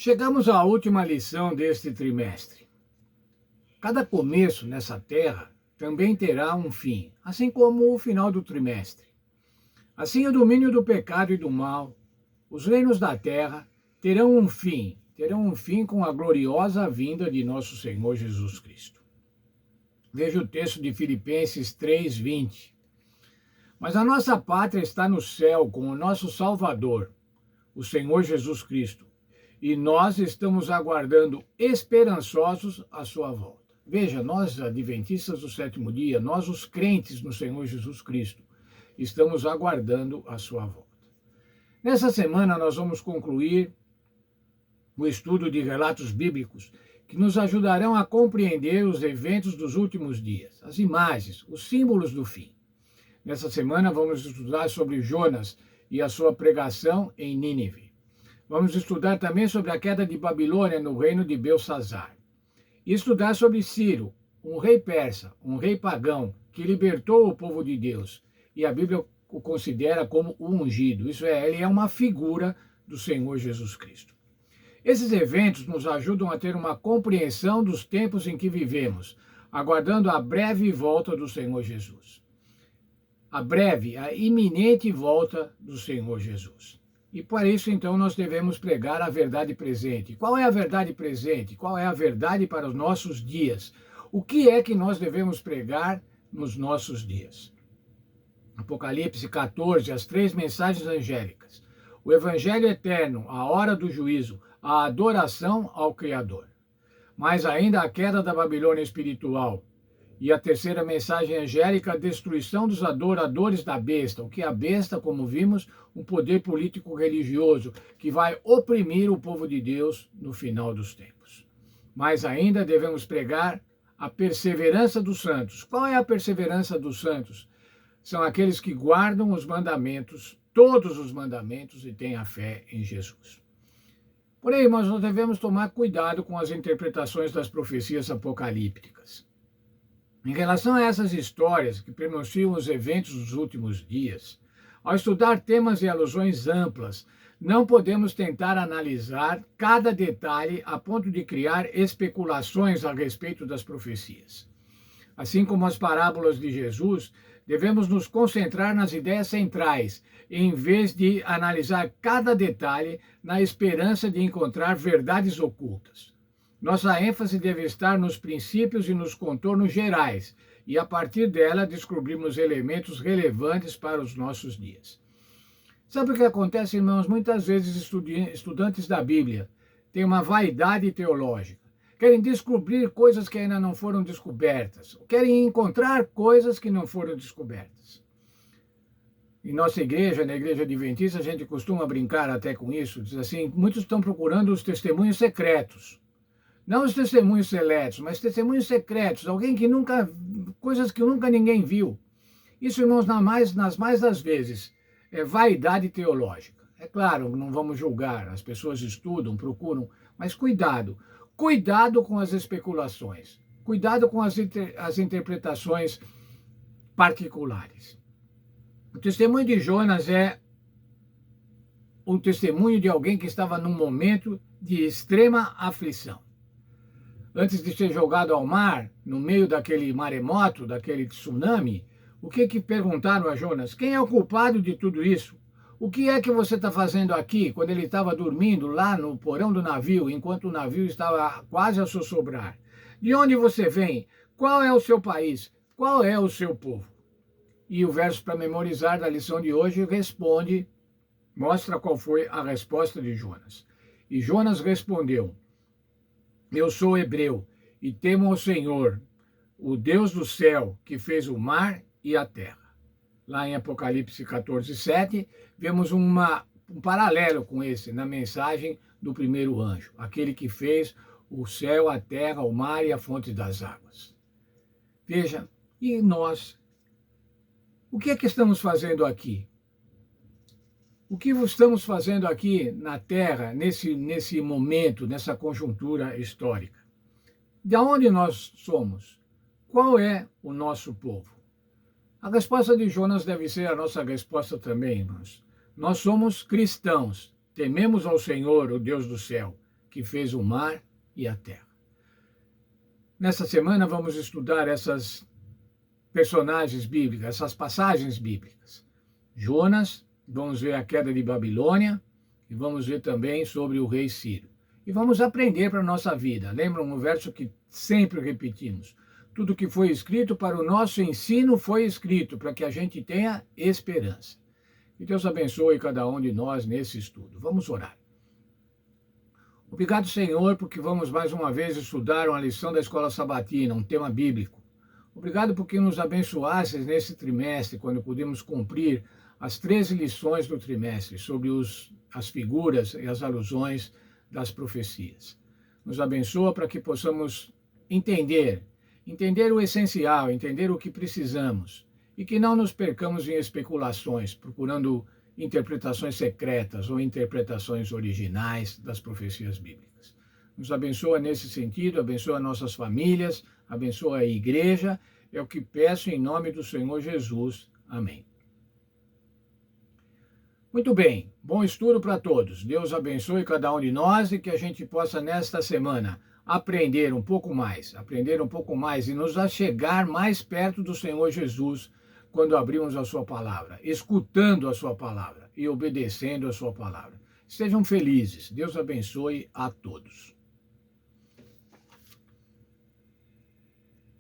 Chegamos à última lição deste trimestre. Cada começo nessa terra também terá um fim, assim como o final do trimestre. Assim, o domínio do pecado e do mal, os reinos da terra, terão um fim com a gloriosa vinda de nosso Senhor Jesus Cristo. Veja o texto de Filipenses 3:20. Mas a nossa pátria está no céu com o nosso Salvador, o Senhor Jesus Cristo, e nós estamos aguardando esperançosos a sua volta. Veja, nós, adventistas do sétimo dia, nós, os crentes no Senhor Jesus Cristo, estamos aguardando a sua volta. Nessa semana, nós vamos concluir o estudo de relatos bíblicos que nos ajudarão a compreender os eventos dos últimos dias, as imagens, os símbolos do fim. Nessa semana, vamos estudar sobre Jonas e a sua pregação em Nínive. Vamos estudar também sobre a queda de Babilônia no reino de Belsazar. E estudar sobre Ciro, um rei persa, um rei pagão, que libertou o povo de Deus. E a Bíblia o considera como o ungido. Isso é, ele é uma figura do Senhor Jesus Cristo. Esses eventos nos ajudam a ter uma compreensão dos tempos em que vivemos, aguardando a breve volta do Senhor Jesus. A iminente volta do Senhor Jesus. E para isso, então, nós devemos pregar a verdade presente. Qual é a verdade presente? Qual é a verdade para os nossos dias? O que é que nós devemos pregar nos nossos dias? Apocalipse 14, as 3 mensagens angélicas. O evangelho eterno, a hora do juízo, a adoração ao Criador. Mais ainda a queda da Babilônia espiritual. E a terceira mensagem angélica, a destruição dos adoradores da besta. O que é a besta, como vimos, um poder político-religioso que vai oprimir o povo de Deus no final dos tempos. Mais ainda, devemos pregar a perseverança dos santos. Qual é a perseverança dos santos? São aqueles que guardam os mandamentos, todos os mandamentos, e têm a fé em Jesus. Porém, nós devemos tomar cuidado com as interpretações das profecias apocalípticas. Em relação a essas histórias que pronunciam os eventos dos últimos dias, ao estudar temas e alusões amplas, não podemos tentar analisar cada detalhe a ponto de criar especulações a respeito das profecias. Assim como as parábolas de Jesus, devemos nos concentrar nas ideias centrais, em vez de analisar cada detalhe na esperança de encontrar verdades ocultas. Nossa ênfase deve estar nos princípios e nos contornos gerais, e a partir dela descobrimos elementos relevantes para os nossos dias. Sabe o que acontece, irmãos? Muitas vezes estudantes da Bíblia têm uma vaidade teológica. Querem descobrir coisas que ainda não foram descobertas. Querem encontrar coisas que não foram descobertas. Em nossa igreja, na igreja adventista, a gente costuma brincar até com isso. Diz assim, muitos estão procurando os testemunhos secretos. Não os testemunhos seletos, mas testemunhos secretos. Coisas que nunca ninguém viu. Isso, irmãos, nas mais das vezes, é vaidade teológica. É claro, não vamos julgar. As pessoas estudam, procuram, mas cuidado. Cuidado com as especulações, cuidado com as interpretações particulares. O testemunho de Jonas é um testemunho de alguém que estava num momento de extrema aflição. Antes de ser jogado ao mar, no meio daquele maremoto, daquele tsunami, o que perguntaram a Jonas? Quem é o culpado de tudo isso? O que é que você está fazendo aqui, quando ele estava dormindo lá no porão do navio, enquanto o navio estava quase a sossobrar? De onde você vem? Qual é o seu país? Qual é o seu povo? E o verso para memorizar da lição de hoje mostra qual foi a resposta de Jonas. E Jonas respondeu, eu sou hebreu e temo ao Senhor, o Deus do céu, que fez o mar e a terra. Lá em Apocalipse 14:7, vemos um paralelo com esse, na mensagem do primeiro anjo, aquele que fez o céu, a terra, o mar e a fonte das águas. Veja, e nós? O que é que estamos fazendo aqui? O que estamos fazendo aqui na Terra, nesse momento, nessa conjuntura histórica? De onde nós somos? Qual é o nosso povo? A resposta de Jonas deve ser a nossa resposta também, irmãos. Nós somos cristãos, tememos ao Senhor, o Deus do céu, que fez o mar e a terra. Nessa semana vamos estudar essas personagens bíblicas, essas passagens bíblicas. Jonas, vamos ver a queda de Babilônia e vamos ver também sobre o rei Ciro. E vamos aprender para a nossa vida. Lembram um verso que sempre repetimos? Tudo que foi escrito para o nosso ensino foi escrito para que a gente tenha esperança. Que Deus abençoe cada um de nós nesse estudo. Vamos orar. Obrigado, Senhor, porque vamos mais uma vez estudar uma lição da Escola Sabatina, um tema bíblico. Obrigado porque nos abençoastes nesse trimestre, quando pudemos cumprir as 13 lições do trimestre sobre as figuras e as alusões das profecias. Nos abençoa para que possamos entender o essencial, entender o que precisamos e que não nos percamos em especulações, procurando interpretações secretas ou interpretações originais das profecias bíblicas. Nos abençoa nesse sentido, abençoa nossas famílias, abençoa a igreja, é o que peço em nome do Senhor Jesus. Amém. Muito bem, bom estudo para todos. Deus abençoe cada um de nós e que a gente possa, nesta semana, aprender um pouco mais e nos achegar mais perto do Senhor Jesus quando abrimos a sua palavra, escutando a sua palavra e obedecendo a sua palavra. Sejam felizes. Deus abençoe a todos.